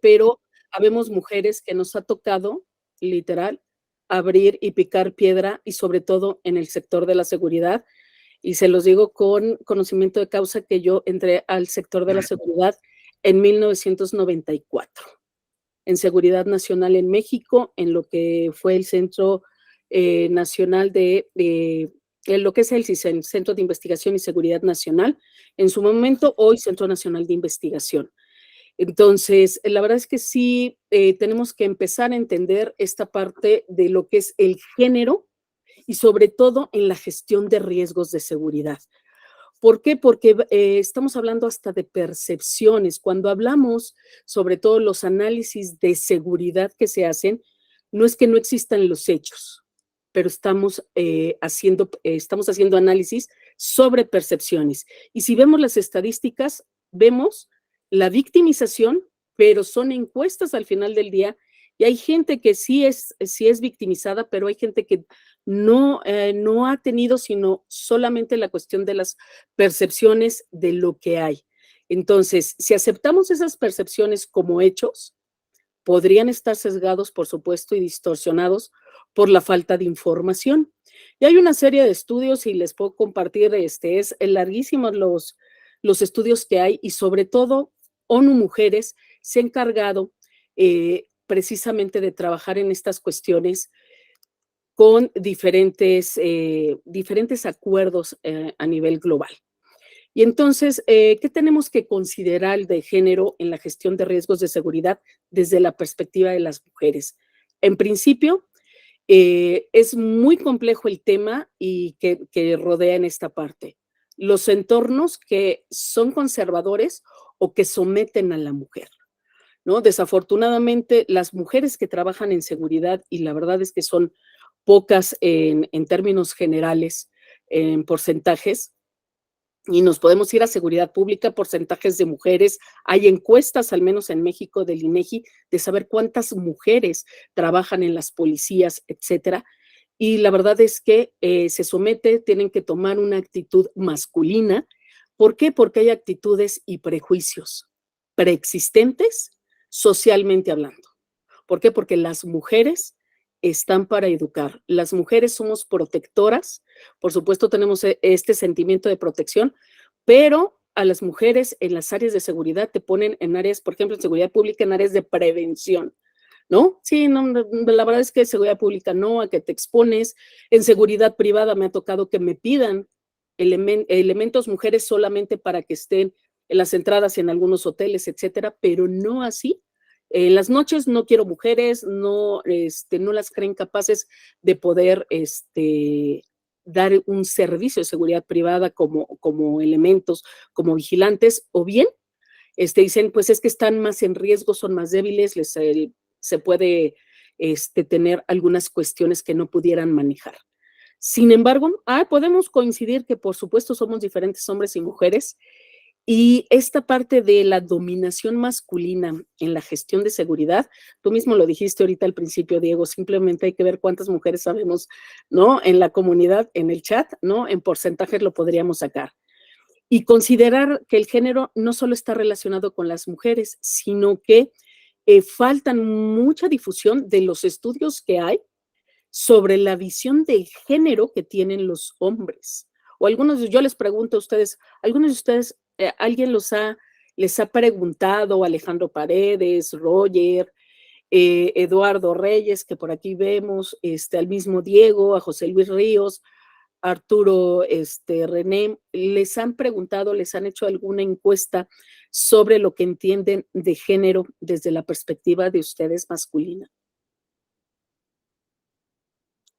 pero habemos mujeres que nos ha tocado, literal, abrir y picar piedra, y sobre todo en el sector de la seguridad. Y se los digo con conocimiento de causa que yo entré al sector de la seguridad en 1994, en Seguridad Nacional en México, en lo que fue el Centro Nacional lo que es el CISEN, el Centro de Investigación y Seguridad Nacional, en su momento, hoy Centro Nacional de Investigación. Entonces, la verdad es que sí tenemos que empezar a entender esta parte de lo que es el género y sobre todo en la gestión de riesgos de seguridad. ¿Por qué? Porque estamos hablando hasta de percepciones. Cuando hablamos sobre todo los análisis de seguridad que se hacen, no es que no existan los hechos, pero estamos haciendo análisis sobre percepciones. Y si vemos las estadísticas, vemos la victimización, pero son encuestas al final del día, y hay gente que sí es victimizada, pero hay gente que no ha tenido sino solamente la cuestión de las percepciones de lo que hay. Entonces, si aceptamos esas percepciones como hechos, podrían estar sesgados, por supuesto, y distorsionados por la falta de información. Y hay una serie de estudios, y les puedo compartir, es larguísimos los estudios que hay, y sobre todo ONU Mujeres se ha encargado precisamente de trabajar en estas cuestiones con diferentes acuerdos a nivel global. Y entonces, ¿qué tenemos que considerar de género en la gestión de riesgos de seguridad desde la perspectiva de las mujeres? En principio, es muy complejo el tema y que rodea en esta parte. Los entornos que son conservadores o que someten a la mujer, ¿no? Desafortunadamente, las mujeres que trabajan en seguridad, y la verdad es que son pocas en términos generales, en porcentajes, y nos podemos ir a seguridad pública, porcentajes de mujeres. Hay encuestas, al menos en México, del INEGI, de saber cuántas mujeres trabajan en las policías, etcétera. Y la verdad es que tienen que tomar una actitud masculina. ¿Por qué? Porque hay actitudes y prejuicios preexistentes socialmente hablando. ¿Por qué? Porque las mujeres están para educar. Las mujeres somos protectoras, por supuesto tenemos este sentimiento de protección, pero a las mujeres en las áreas de seguridad te ponen en áreas, por ejemplo, en seguridad pública, en áreas de prevención, ¿no? Sí, no, la verdad es que en seguridad pública no, a que te expones. En seguridad privada me ha tocado que me pidan elementos mujeres solamente para que estén en las entradas en algunos hoteles, etcétera, pero no así. En las noches no quiero mujeres, no las creen capaces de poder dar un servicio de seguridad privada como elementos, como vigilantes, o bien dicen, pues es que están más en riesgo, son más débiles, se puede tener algunas cuestiones que no pudieran manejar. Sin embargo, podemos coincidir que por supuesto somos diferentes hombres y mujeres, y esta parte de la dominación masculina en la gestión de seguridad, tú mismo lo dijiste ahorita al principio, Diego, simplemente hay que ver cuántas mujeres sabemos, ¿no? En la comunidad, en el chat, ¿no? En porcentajes lo podríamos sacar. Y considerar que el género no solo está relacionado con las mujeres, sino que falta mucha difusión de los estudios que hay sobre la visión de género que tienen los hombres. O yo les pregunto a ustedes, ¿algunos de ustedes, alguien les ha preguntado, Alejandro Paredes, Roger, Eduardo Reyes, que por aquí vemos, al mismo Diego, a José Luis Ríos, Arturo René, les han preguntado, les han hecho alguna encuesta sobre lo que entienden de género desde la perspectiva de ustedes masculina?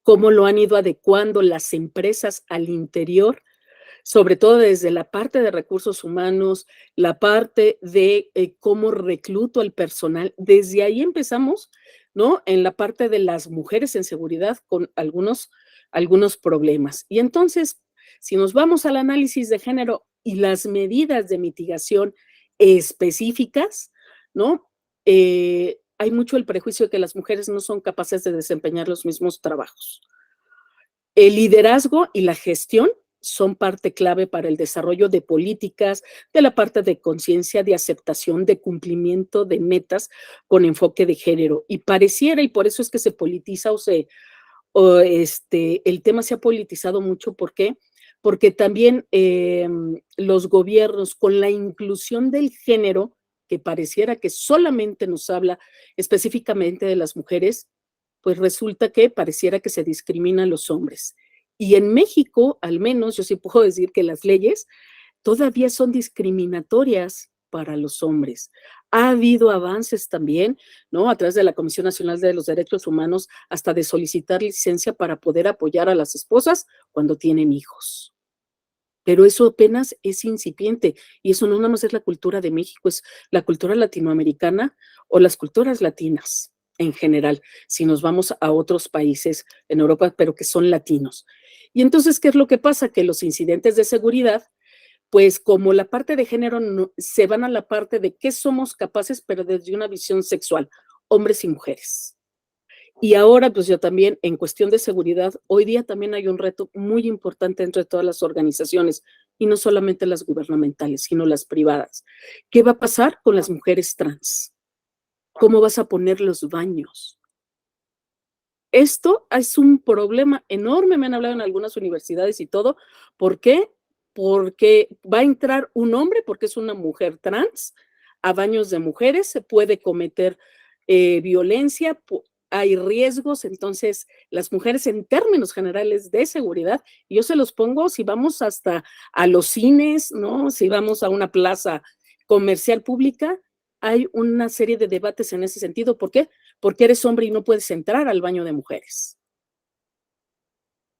¿Cómo lo han ido adecuando las empresas al interior? Sobre todo desde la parte de recursos humanos, la parte de cómo recluto al personal. Desde ahí empezamos, ¿no? En la parte de las mujeres en seguridad con algunos problemas. Y entonces, si nos vamos al análisis de género y las medidas de mitigación específicas, ¿no? Hay mucho el prejuicio de que las mujeres no son capaces de desempeñar los mismos trabajos. El liderazgo y la gestión son parte clave para el desarrollo de políticas, de la parte de conciencia, de aceptación, de cumplimiento de metas con enfoque de género. Y pareciera, y por eso es que se politiza el tema se ha politizado mucho. ¿Por qué? Porque también los gobiernos, con la inclusión del género, que pareciera que solamente nos habla específicamente de las mujeres, pues resulta que pareciera que se discrimina a los hombres. Y en México, al menos, yo sí puedo decir que las leyes todavía son discriminatorias para los hombres. Ha habido avances también, ¿no? A través de la Comisión Nacional de los Derechos Humanos, hasta de solicitar licencia para poder apoyar a las esposas cuando tienen hijos. Pero eso apenas es incipiente, y eso no nada más es la cultura de México, es la cultura latinoamericana o las culturas latinas en general, si nos vamos a otros países en Europa, pero que son latinos. Y entonces, ¿qué es lo que pasa? Que los incidentes de seguridad, pues como la parte de género no, se van a la parte de qué somos capaces, pero desde una visión sexual, hombres y mujeres. Y ahora, pues yo también, en cuestión de seguridad, hoy día también hay un reto muy importante entre todas las organizaciones, y no solamente las gubernamentales, sino las privadas. ¿Qué va a pasar con las mujeres trans? ¿Cómo vas a poner los baños? Esto es un problema enorme, me han hablado en algunas universidades y todo. ¿Por qué? Porque va a entrar un hombre, porque es una mujer trans, a baños de mujeres, se puede cometer violencia, hay riesgos. Entonces las mujeres en términos generales de seguridad, y yo se los pongo, si vamos hasta a los cines, ¿no? Si vamos a una plaza comercial pública, hay una serie de debates en ese sentido. ¿Por qué? Porque eres hombre y no puedes entrar al baño de mujeres.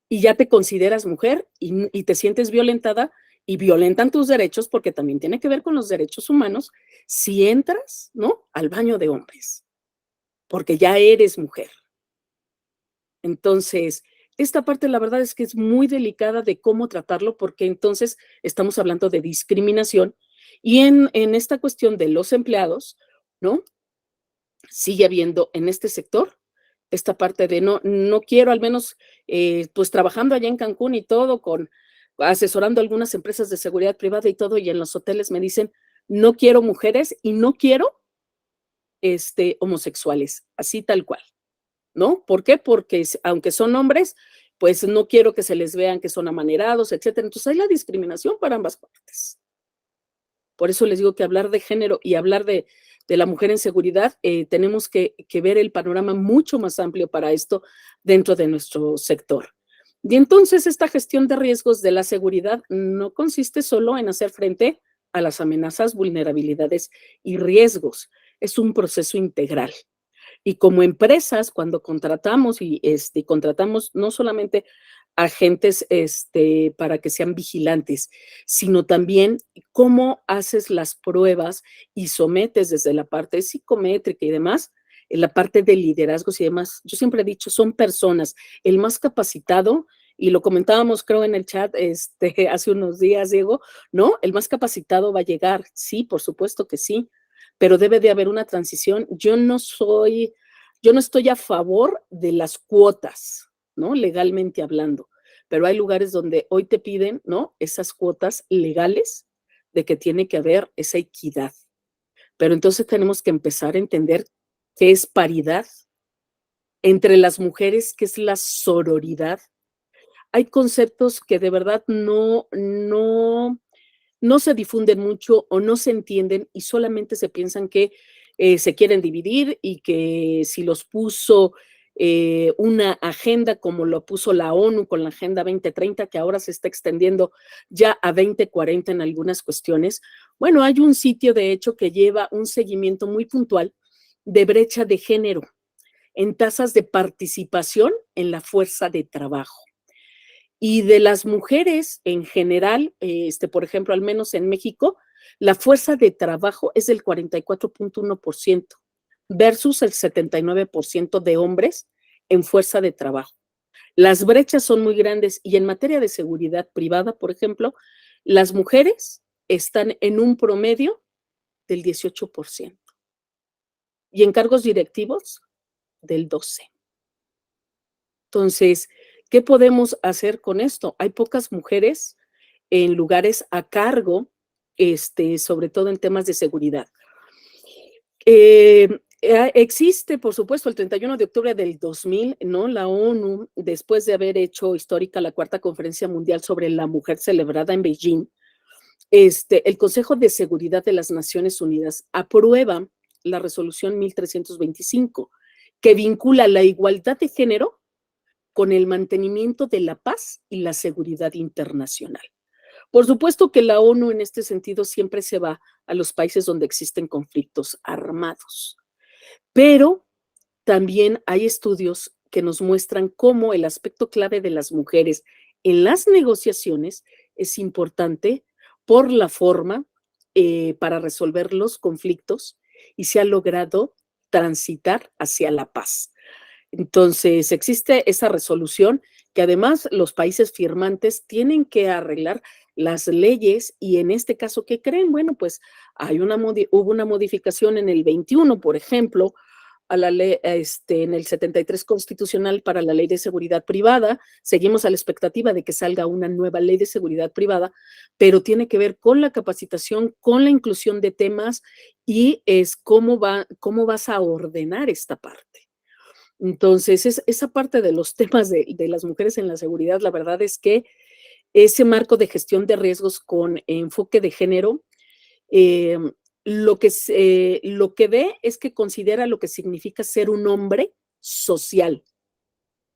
Y ya te consideras mujer y te sientes violentada, y violentan tus derechos, porque también tiene que ver con los derechos humanos, si entras, ¿no?, al baño de hombres, porque ya eres mujer. Entonces, esta parte la verdad es que es muy delicada de cómo tratarlo, porque entonces estamos hablando de discriminación, y en esta cuestión de los empleados, ¿no?, sigue habiendo en este sector esta parte de no quiero, al menos, pues trabajando allá en Cancún y todo, asesorando algunas empresas de seguridad privada y todo, y en los hoteles me dicen, no quiero mujeres y no quiero homosexuales, así tal cual, ¿no? ¿Por qué? Porque aunque son hombres, pues no quiero que se les vean que son amanerados, etcétera. Entonces hay la discriminación para ambas partes. Por eso les digo que hablar de género y hablar de la mujer en seguridad, tenemos que ver el panorama mucho más amplio para esto dentro de nuestro sector. Y entonces esta gestión de riesgos de la seguridad no consiste solo en hacer frente a las amenazas, vulnerabilidades y riesgos. Es un proceso integral. Y como empresas, cuando contratamos contratamos no solamente agentes para que sean vigilantes, sino también cómo haces las pruebas y sometes desde la parte psicométrica y demás, en la parte de liderazgos y demás. Yo siempre he dicho, son personas, el más capacitado, y lo comentábamos creo en el chat hace unos días, Diego, ¿no? El más capacitado va a llegar, sí, por supuesto que sí, pero debe de haber una transición. Yo no estoy a favor de las cuotas, ¿no? Legalmente hablando, pero hay lugares donde hoy te piden, ¿no?, esas cuotas legales de que tiene que haber esa equidad. Pero entonces tenemos que empezar a entender qué es paridad entre las mujeres, qué es la sororidad. Hay conceptos que de verdad no se difunden mucho o no se entienden, y solamente se piensan que se quieren dividir, y que si los puso una agenda como lo puso la ONU con la Agenda 2030, que ahora se está extendiendo ya a 2040 en algunas cuestiones. Bueno, hay un sitio de hecho que lleva un seguimiento muy puntual de brecha de género en tasas de participación en la fuerza de trabajo. Y de las mujeres en general, por ejemplo, al menos en México, la fuerza de trabajo es del 44.1% versus el 79% de hombres en fuerza de trabajo. Las brechas son muy grandes, y en materia de seguridad privada, por ejemplo, las mujeres están en un promedio del 18% y en cargos directivos del 12%. Entonces, ¿Qué podemos hacer con esto? Hay pocas mujeres en lugares a cargo, sobre todo en temas de seguridad. Existe, por supuesto, el 31 de octubre del 2000, ¿no? La ONU, después de haber hecho histórica la Cuarta Conferencia Mundial sobre la Mujer celebrada en Beijing, el Consejo de Seguridad de las Naciones Unidas aprueba la resolución 1325, que vincula la igualdad de género con el mantenimiento de la paz y la seguridad internacional. Por supuesto que la ONU en este sentido siempre se va a los países donde existen conflictos armados, pero también hay estudios que nos muestran cómo el aspecto clave de las mujeres en las negociaciones es importante por la forma para resolver los conflictos y se ha logrado transitar hacia la paz. Entonces, existe esa resolución que además los países firmantes tienen que arreglar las leyes y en este caso, ¿qué creen? Bueno, pues hubo una modificación en el 21, por ejemplo, a la ley, en el 73 constitucional para la ley de seguridad privada. Seguimos a la expectativa de que salga una nueva ley de seguridad privada, pero tiene que ver con la capacitación, con la inclusión de temas y es cómo vas a ordenar esta parte. Entonces, esa parte de los temas de las mujeres en la seguridad, la verdad es que ese marco de gestión de riesgos con enfoque de género, eh, lo que ve es que considera lo que significa ser un hombre social,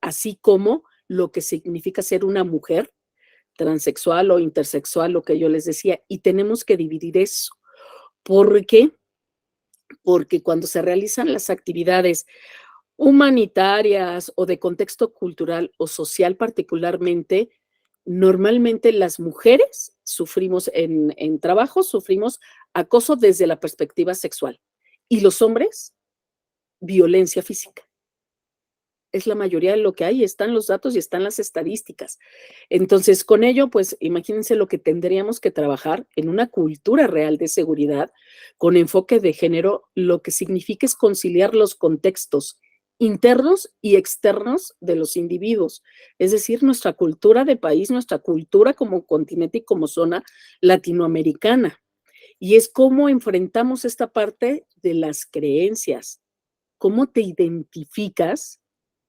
así como lo que significa ser una mujer transexual o intersexual, lo que yo les decía, y tenemos que dividir eso. ¿Por qué? Porque cuando se realizan las actividades humanitarias o de contexto cultural o social particularmente, normalmente las mujeres sufrimos en trabajo, sufrimos acoso desde la perspectiva sexual y los hombres, violencia física. Es la mayoría de lo que hay, están los datos y están las estadísticas. Entonces, con ello, pues imagínense lo que tendríamos que trabajar en una cultura real de seguridad con enfoque de género, lo que significa es conciliar los contextos internos y externos de los individuos, es decir, nuestra cultura de país, nuestra cultura como continente y como zona latinoamericana. Y es cómo enfrentamos esta parte de las creencias, cómo te identificas,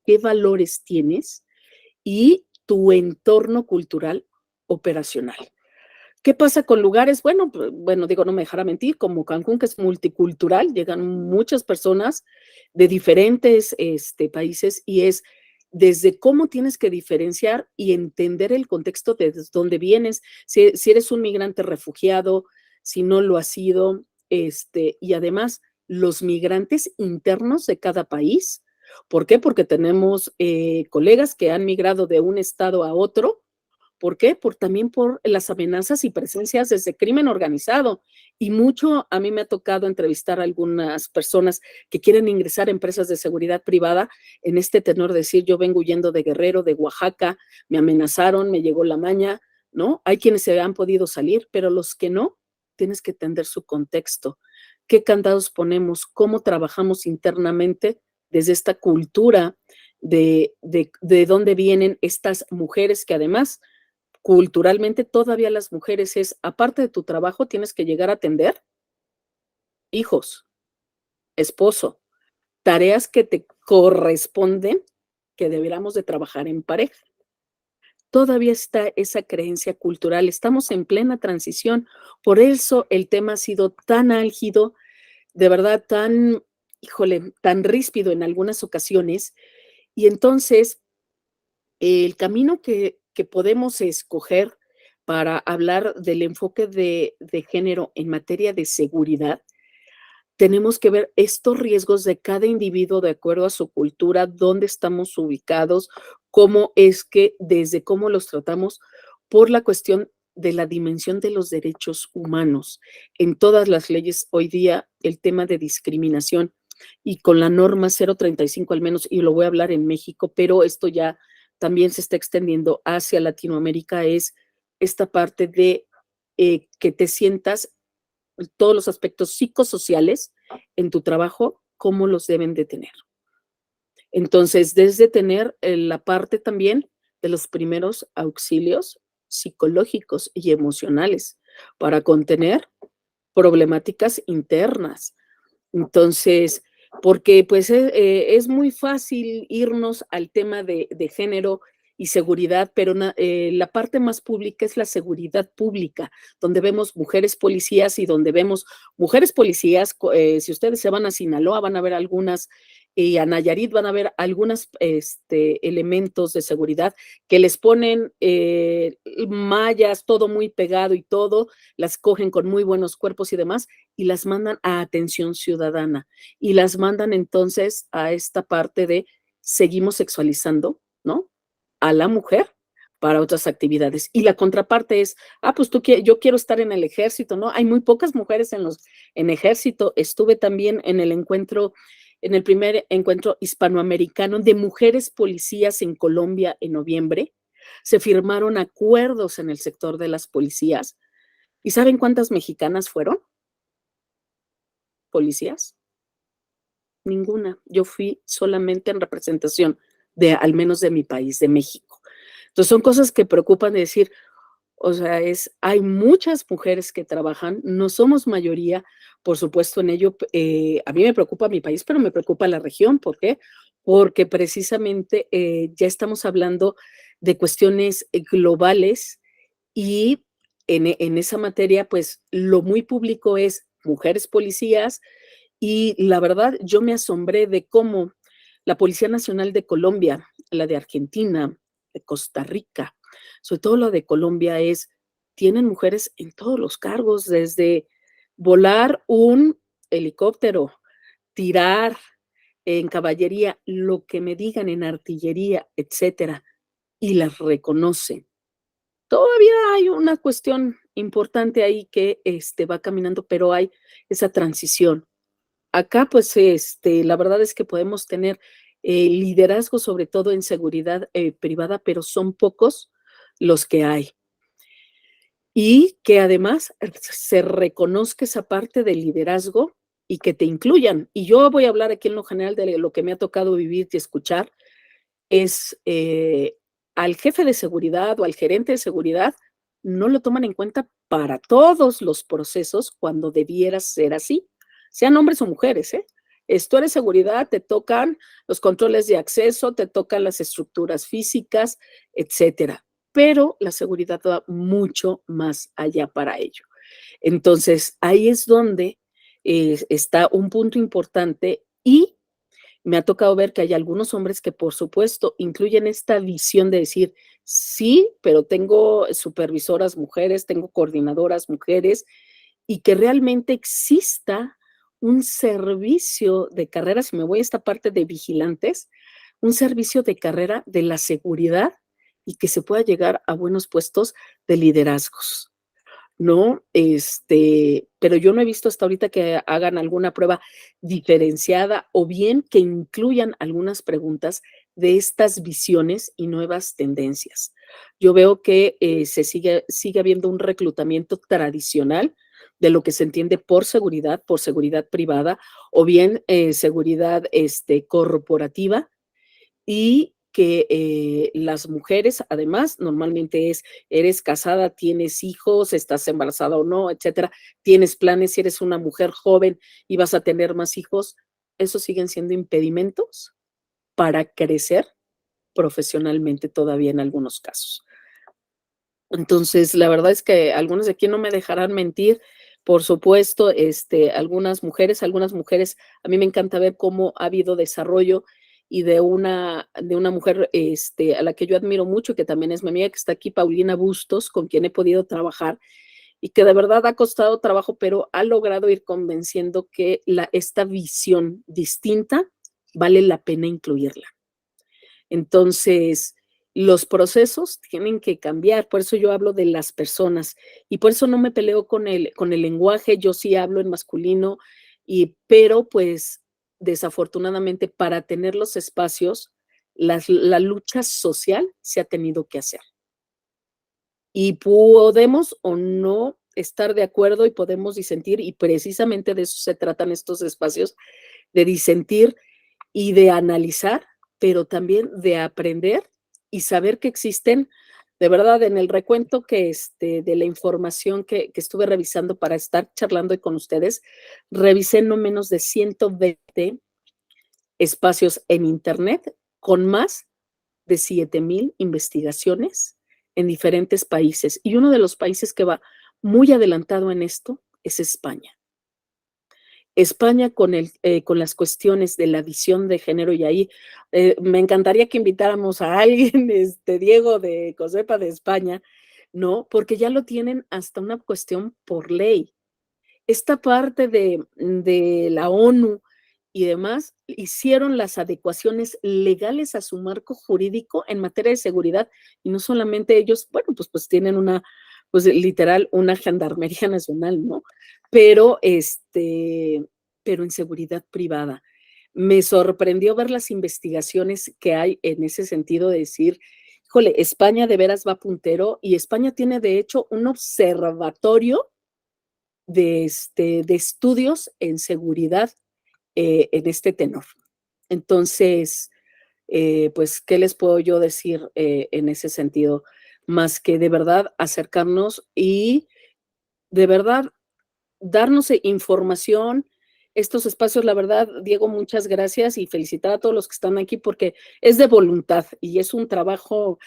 qué valores tienes y tu entorno cultural operacional. ¿Qué pasa con lugares? Bueno, digo, no me dejará mentir, como Cancún, que es multicultural, llegan muchas personas de diferentes países y es desde cómo tienes que diferenciar y entender el contexto de dónde vienes, si eres un migrante refugiado, si no lo has sido, y además los migrantes internos de cada país. ¿Por qué? Porque tenemos colegas que han migrado de un estado a otro. ¿Por qué? También por las amenazas y presencias desde crimen organizado. Y mucho a mí me ha tocado entrevistar a algunas personas que quieren ingresar a empresas de seguridad privada en este tenor, decir, yo vengo huyendo de Guerrero, de Oaxaca, me amenazaron, me llegó la maña, ¿no? Hay quienes se han podido salir, pero los que no, tienes que entender su contexto. ¿Qué candados ponemos? ¿Cómo trabajamos internamente desde esta cultura de dónde vienen estas mujeres que además culturalmente todavía las mujeres es, aparte de tu trabajo, tienes que llegar a atender hijos, esposo, tareas que te corresponden, que deberíamos de trabajar en pareja. Todavía está esa creencia cultural, estamos en plena transición, por eso el tema ha sido tan álgido, de verdad tan, híjole, tan ríspido en algunas ocasiones, y entonces el camino que podemos escoger para hablar del enfoque de género en materia de seguridad, tenemos que ver estos riesgos de cada individuo de acuerdo a su cultura, dónde estamos ubicados, cómo es que, desde cómo los tratamos, por la cuestión de la dimensión de los derechos humanos. En todas las leyes hoy día, el tema de discriminación y con la norma 035 al menos, y lo voy a hablar en México, pero esto ya también se está extendiendo hacia Latinoamérica, es esta parte de que te sientas todos los aspectos psicosociales en tu trabajo, cómo los deben de tener. Entonces, desde tener la parte también de los primeros auxilios psicológicos y emocionales para contener problemáticas internas. Entonces, porque pues es muy fácil irnos al tema de género y seguridad, pero la parte más pública es la seguridad pública, donde vemos mujeres policías y donde vemos mujeres policías, si ustedes se van a Sinaloa van a ver algunas, y a Nayarit van a ver algunos elementos de seguridad que les ponen mallas, todo muy pegado y todo, las cogen con muy buenos cuerpos y demás, y las mandan a atención ciudadana y las mandan entonces a esta parte de seguimos sexualizando, ¿no? A la mujer para otras actividades. Y la contraparte es, pues yo quiero estar en el ejército, ¿no? Hay muy pocas mujeres en ejército. Estuve también en el primer encuentro hispanoamericano de mujeres policías en Colombia en noviembre. Se firmaron acuerdos en el sector de las policías. ¿Y saben cuántas mexicanas fueron policías? Ninguna. Yo fui solamente en representación de, al menos de mi país, de México. Entonces son cosas que preocupan de decir, o sea, hay muchas mujeres que trabajan, no somos mayoría, por supuesto, en ello. A mí me preocupa mi país, pero me preocupa la región. ¿Por qué? Porque precisamente ya estamos hablando de cuestiones globales y en esa materia, pues lo muy público es mujeres policías, y la verdad, yo me asombré de cómo la Policía Nacional de Colombia, la de Argentina, de Costa Rica, sobre todo la de Colombia, tienen mujeres en todos los cargos, desde volar un helicóptero, tirar en caballería, lo que me digan en artillería, etcétera, y las reconocen. Todavía hay una cuestión importante ahí que va caminando, pero hay esa transición. Acá, pues, la verdad es que podemos tener liderazgo, sobre todo en seguridad privada, pero son pocos los que hay. Y que además se reconozca esa parte del liderazgo y que te incluyan. Y yo voy a hablar aquí en lo general de lo que me ha tocado vivir y escuchar, es al jefe de seguridad o al gerente de seguridad, no lo toman en cuenta para todos los procesos cuando debiera ser así, sean hombres o mujeres, ¿eh? Tú eres seguridad, te tocan los controles de acceso, te tocan las estructuras físicas, etcétera. Pero la seguridad va mucho más allá para ello. Entonces, ahí es donde está un punto importante, y me ha tocado ver que hay algunos hombres que, por supuesto, incluyen esta visión de decir, sí, pero tengo supervisoras mujeres, tengo coordinadoras mujeres, y que realmente exista un servicio de carrera, si me voy a esta parte de vigilantes, un servicio de carrera de la seguridad y que se pueda llegar a buenos puestos de liderazgos, ¿no? Pero yo no he visto hasta ahorita que hagan alguna prueba diferenciada o bien que incluyan algunas preguntas de estas visiones y nuevas tendencias. Yo veo que sigue habiendo un reclutamiento tradicional de lo que se entiende por seguridad privada o bien seguridad corporativa, y que las mujeres, además, normalmente eres casada, tienes hijos, estás embarazada o no, etcétera, tienes planes, si eres una mujer joven y vas a tener más hijos, esos siguen siendo impedimentos para crecer profesionalmente todavía en algunos casos. Entonces, la verdad es que algunos de aquí no me dejarán mentir. Por supuesto, algunas mujeres, a mí me encanta ver cómo ha habido desarrollo y de una mujer a la que yo admiro mucho, que también es mi amiga, que está aquí, Paulina Bustos, con quien he podido trabajar y que de verdad ha costado trabajo, pero ha logrado ir convenciendo que esta visión distinta vale la pena incluirla. Entonces, los procesos tienen que cambiar, por eso yo hablo de las personas y por eso no me peleo con el lenguaje. Yo sí hablo en masculino, pero pues desafortunadamente para tener los espacios, la lucha social se ha tenido que hacer. Y podemos o no estar de acuerdo y podemos disentir, y precisamente de eso se tratan estos espacios, de disentir y de analizar, pero también de aprender y saber que existen, de verdad, en el recuento de la información que estuve revisando para estar charlando hoy con ustedes, revisé no menos de 120 espacios en Internet con más de 7,000 investigaciones en diferentes países. Y uno de los países que va muy adelantado en esto es España. España con las cuestiones de la visión de género, y ahí me encantaría que invitáramos a alguien, Diego de COSEPA de España, ¿no? Porque ya lo tienen hasta una cuestión por ley. Esta parte de la ONU y demás hicieron las adecuaciones legales a su marco jurídico en materia de seguridad, y no solamente ellos, bueno, pues tienen pues literal, una gendarmería nacional, ¿no? Pero, pero en seguridad privada. Me sorprendió ver las investigaciones que hay en ese sentido de decir, híjole, España de veras va puntero, y España tiene de hecho un observatorio de estudios en seguridad en este tenor. Entonces, pues, ¿qué les puedo yo decir en ese sentido? Más que de verdad acercarnos y de verdad darnos información, estos espacios, la verdad, Diego, muchas gracias, y felicitar a todos los que están aquí porque es de voluntad y es un trabajo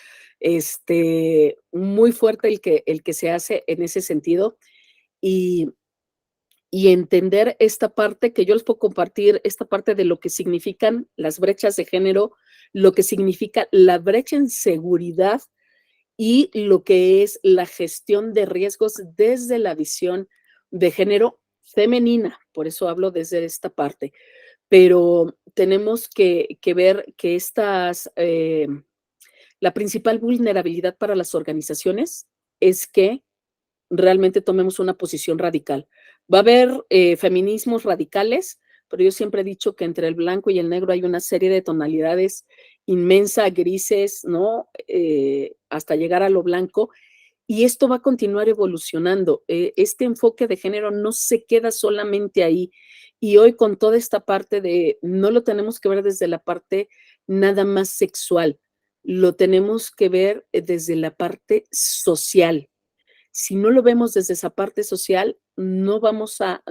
muy fuerte el que se hace en ese sentido. Y, y entender esta parte que yo les puedo compartir, esta parte de lo que significan las brechas de género, lo que significa la brecha en seguridad y lo que es la gestión de riesgos desde la visión de género femenina. Por eso hablo desde esta parte. Pero tenemos que ver que la principal vulnerabilidad para las organizaciones es que realmente tomemos una posición radical. Va a haber feminismos radicales, pero yo siempre he dicho que entre el blanco y el negro hay una serie de tonalidades inmensa, grises, ¿no? Hasta llegar a lo blanco. Y esto va a continuar evolucionando. Este enfoque de género no se queda solamente ahí. Y hoy con toda esta parte no lo tenemos que ver desde la parte nada más sexual, lo tenemos que ver desde la parte social. Si no lo vemos desde esa parte social, no vamos a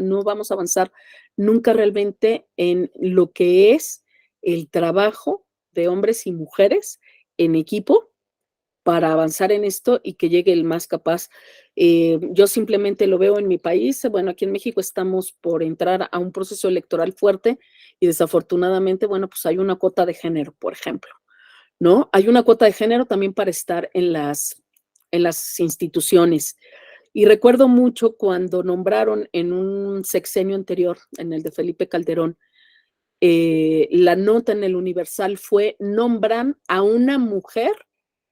avanzar nunca realmente en lo que es el trabajo de hombres y mujeres en equipo para avanzar en esto y que llegue el más capaz. Yo simplemente lo veo en mi país. Bueno, aquí en México estamos por entrar a un proceso electoral fuerte y desafortunadamente, bueno, pues hay una cuota de género, por ejemplo, ¿no? Hay una cuota de género también para estar en las instituciones. Y recuerdo mucho cuando nombraron en un sexenio anterior, en el de Felipe Calderón, la nota en el Universal fue: nombran a una mujer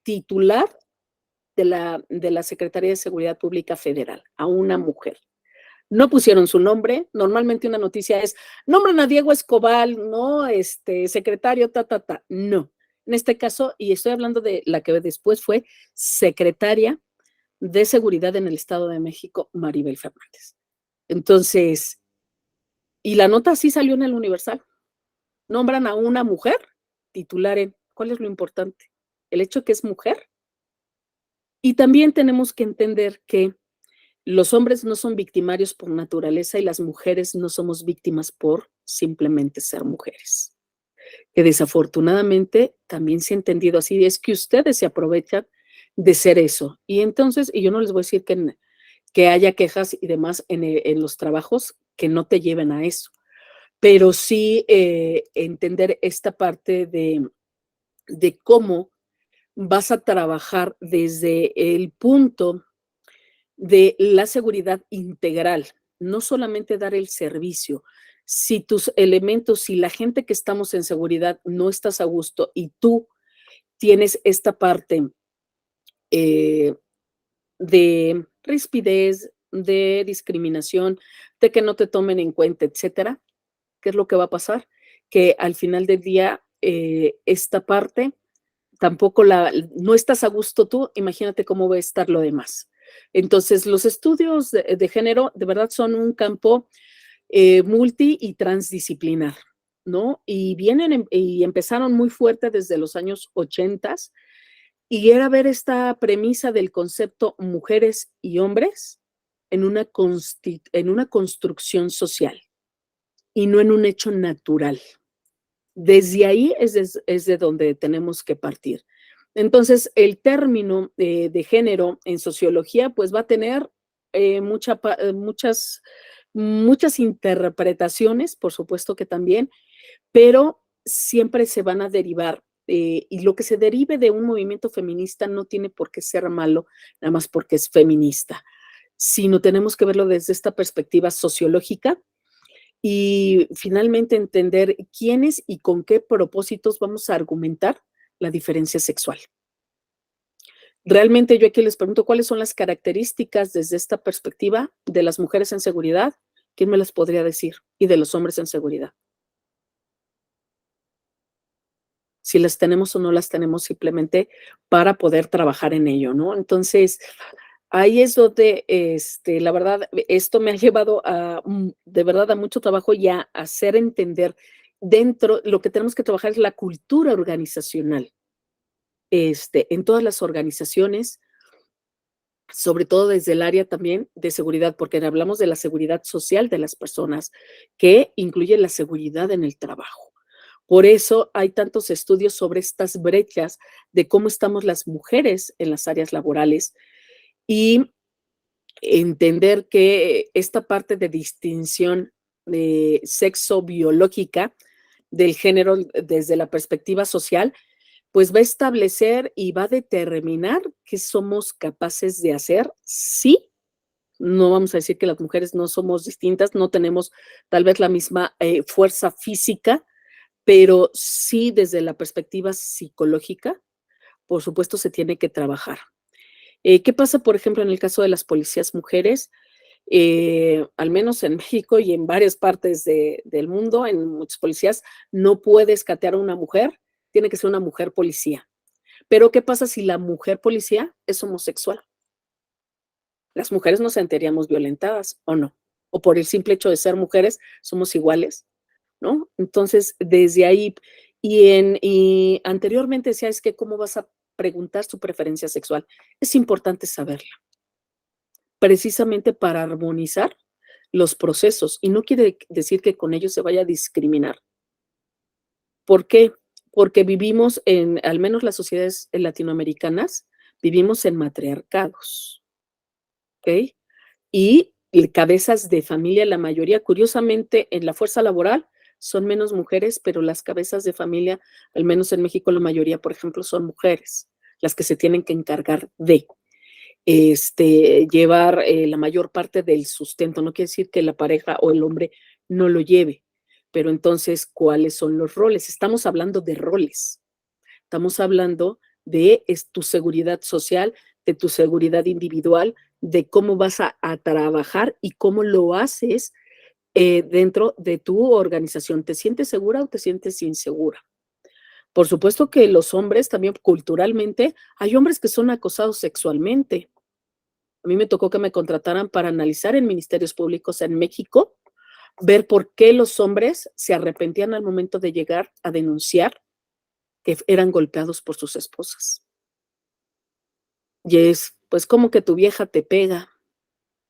titular de la Secretaría de Seguridad Pública Federal, a una mujer. No pusieron su nombre. Normalmente una noticia es: nombran a Diego Escobar, ¿no? Secretario, No. En este caso, y estoy hablando de la que después fue secretaria de Seguridad en el Estado de México, Maribel Fernández. Entonces, y la nota sí salió en el Universal. Nombran a una mujer titular en, ¿cuál es lo importante? El hecho que es mujer. Y también tenemos que entender que los hombres no son victimarios por naturaleza y las mujeres no somos víctimas por simplemente ser mujeres. Que desafortunadamente también se ha entendido así, es que ustedes se aprovechan de ser eso. Y entonces, y yo no les voy a decir que haya quejas y demás en los trabajos que no te lleven a eso, pero sí entender esta parte de cómo vas a trabajar desde el punto de la seguridad integral, no solamente dar el servicio. Si tus elementos, si la gente que estamos en seguridad no estás a gusto y tú tienes esta parte de rispidez, de discriminación, de que no te tomen en cuenta, etcétera, ¿qué es lo que va a pasar? Que al final del día, esta parte tampoco no estás a gusto tú, imagínate cómo va a estar lo demás. Entonces, los estudios de género de verdad son un campo multi y transdisciplinar, ¿no? Y empezaron muy fuerte desde los años 80 Y era ver esta premisa del concepto mujeres y hombres en en una construcción social y no en un hecho natural. Desde ahí es de donde tenemos que partir. Entonces, el término de género en sociología, pues va a tener muchas interpretaciones, por supuesto que también, pero siempre se van a derivar. Y lo que se derive de un movimiento feminista no tiene por qué ser malo, nada más porque es feminista, sino tenemos que verlo desde esta perspectiva sociológica y finalmente entender quiénes y con qué propósitos vamos a argumentar la diferencia sexual. Realmente yo aquí les pregunto cuáles son las características desde esta perspectiva de las mujeres en seguridad. ¿Quién me las podría decir? Y de los hombres en seguridad. Si las tenemos o no las tenemos simplemente para poder trabajar en ello, ¿no? Entonces, ahí es donde, la verdad, esto me ha llevado a, de verdad, a mucho trabajo y a hacer entender dentro, lo que tenemos que trabajar es la cultura organizacional, en todas las organizaciones, sobre todo desde el área también de seguridad, porque hablamos de la seguridad social de las personas, que incluye la seguridad en el trabajo. Por eso hay tantos estudios sobre estas brechas de cómo estamos las mujeres en las áreas laborales y entender que esta parte de distinción de sexo biológica del género desde la perspectiva social, pues va a establecer y va a determinar qué somos capaces de hacer. Sí, no vamos a decir que las mujeres no somos distintas, no tenemos tal vez la misma fuerza física, pero sí desde la perspectiva psicológica, por supuesto, se tiene que trabajar. ¿Qué pasa, por ejemplo, en el caso de las policías mujeres? Al menos en México y en varias partes del mundo, en muchas policías, no puedes catear a una mujer, tiene que ser una mujer policía. Pero, ¿qué pasa si la mujer policía es homosexual? Las mujeres nos sentiríamos violentadas, ¿o no? O por el simple hecho de ser mujeres, somos iguales, ¿no? Entonces, desde ahí, y anteriormente decía, es que ¿cómo vas a preguntar su preferencia sexual? Es importante saberla, precisamente para armonizar los procesos, y no quiere decir que con ello se vaya a discriminar. ¿Por qué? Porque vivimos en, al menos las sociedades latinoamericanas, vivimos en matriarcados, ¿ok? Y cabezas de familia, la mayoría, curiosamente, en la fuerza laboral son menos mujeres, pero las cabezas de familia, al menos en México, la mayoría, por ejemplo, son mujeres, las que se tienen que encargar de llevar la mayor parte del sustento. No quiere decir que la pareja o el hombre no lo lleve, pero entonces, ¿cuáles son los roles? Estamos hablando de roles, estamos hablando de tu seguridad social, de tu seguridad individual, de cómo vas a trabajar y cómo lo haces dentro de tu organización. ¿Te sientes segura o te sientes insegura? Por supuesto que los hombres también culturalmente, hay hombres que son acosados sexualmente. A mí me tocó que me contrataran para analizar en ministerios públicos en México, ver por qué los hombres se arrepentían al momento de llegar a denunciar que eran golpeados por sus esposas. Y es, pues, como que tu vieja te pega,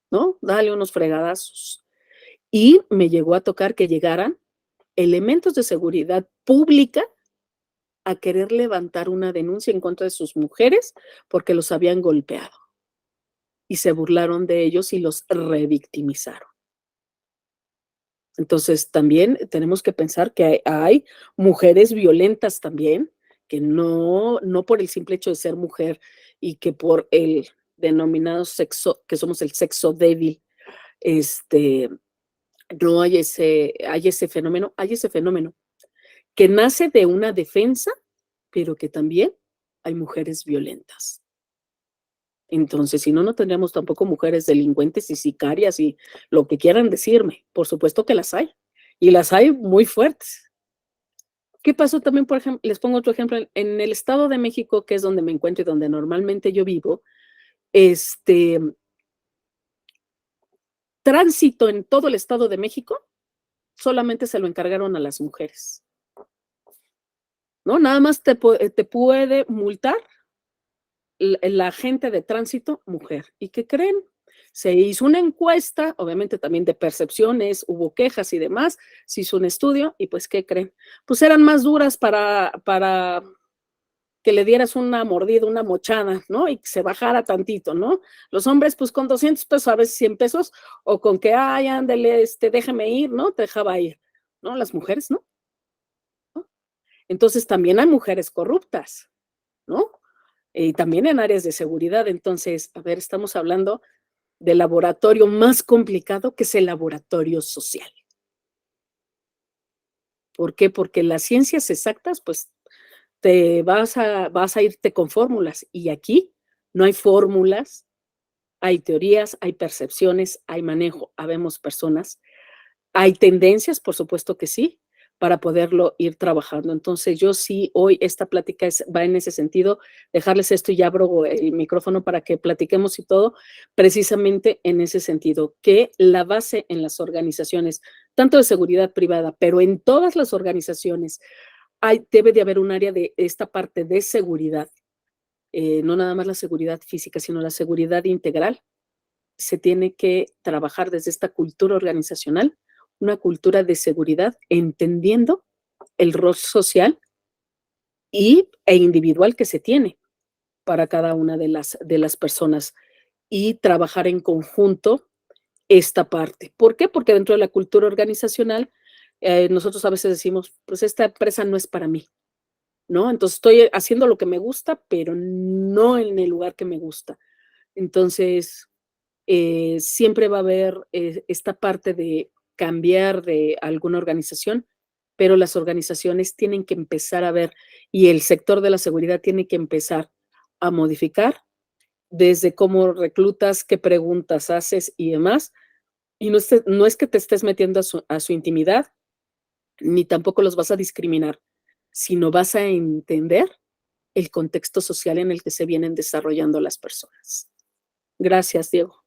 ¿no? Dale unos fregadazos. Y me llegó a tocar que llegaran elementos de seguridad pública a querer levantar una denuncia en contra de sus mujeres porque los habían golpeado. Y se burlaron de ellos y los revictimizaron. Entonces, también tenemos que pensar que hay mujeres violentas también, que no por el simple hecho de ser mujer y que por el denominado sexo, que somos el sexo débil, este, no hay ese fenómeno que nace de una defensa, pero que también hay mujeres violentas. Entonces, si no, no tendríamos tampoco mujeres delincuentes y sicarias y lo que quieran decirme. Por supuesto que las hay, y las hay muy fuertes. ¿Qué pasó también, por ejemplo? Les pongo otro ejemplo, en el Estado de México, que es donde me encuentro y donde normalmente yo vivo, este, tránsito en todo el Estado de México solamente se lo encargaron a las mujeres, ¿no? Nada más te puede multar la gente de tránsito, mujer. ¿Y qué creen? Se hizo una encuesta, obviamente también de percepciones, hubo quejas y demás, se hizo un estudio y pues, ¿qué creen? Pues eran más duras para que le dieras una mordida, una mochada, ¿no? Y que se bajara tantito, ¿no? Los hombres, pues con 200 pesos, a veces 100 pesos, o con que, ay, ándele, déjeme ir, ¿no? Te dejaba ir, ¿no? Las mujeres, ¿no? Entonces también hay mujeres corruptas, ¿no? Y también en áreas de seguridad. Entonces, a ver, estamos hablando del laboratorio más complicado, que es el laboratorio social. ¿Por qué? Porque las ciencias exactas, pues te vas a irte con fórmulas y aquí no hay fórmulas, hay teorías, hay percepciones, hay manejo, habemos personas, hay tendencias, por supuesto que sí, para poderlo ir trabajando. Entonces, yo sí, hoy esta plática va en ese sentido, dejarles esto y ya abro el micrófono para que platiquemos y todo, precisamente en ese sentido, que la base en las organizaciones, tanto de seguridad privada, pero en todas las organizaciones, debe de haber un área de esta parte de seguridad, no nada más la seguridad física, sino la seguridad integral. Se tiene que trabajar desde esta cultura organizacional, una cultura de seguridad, entendiendo el rol social e individual que se tiene para cada una de las personas y trabajar en conjunto esta parte. ¿Por qué? Porque dentro de la cultura organizacional, nosotros a veces decimos, pues esta empresa no es para mí, ¿no? Entonces estoy haciendo lo que me gusta, pero no en el lugar que me gusta. Entonces, siempre va a haber esta parte de cambiar de alguna organización, pero las organizaciones tienen que empezar a ver y el sector de la seguridad tiene que empezar a modificar desde cómo reclutas, qué preguntas haces y demás. Y no es que te estés metiendo a su intimidad, ni tampoco los vas a discriminar, sino vas a entender el contexto social en el que se vienen desarrollando las personas. Gracias, Diego.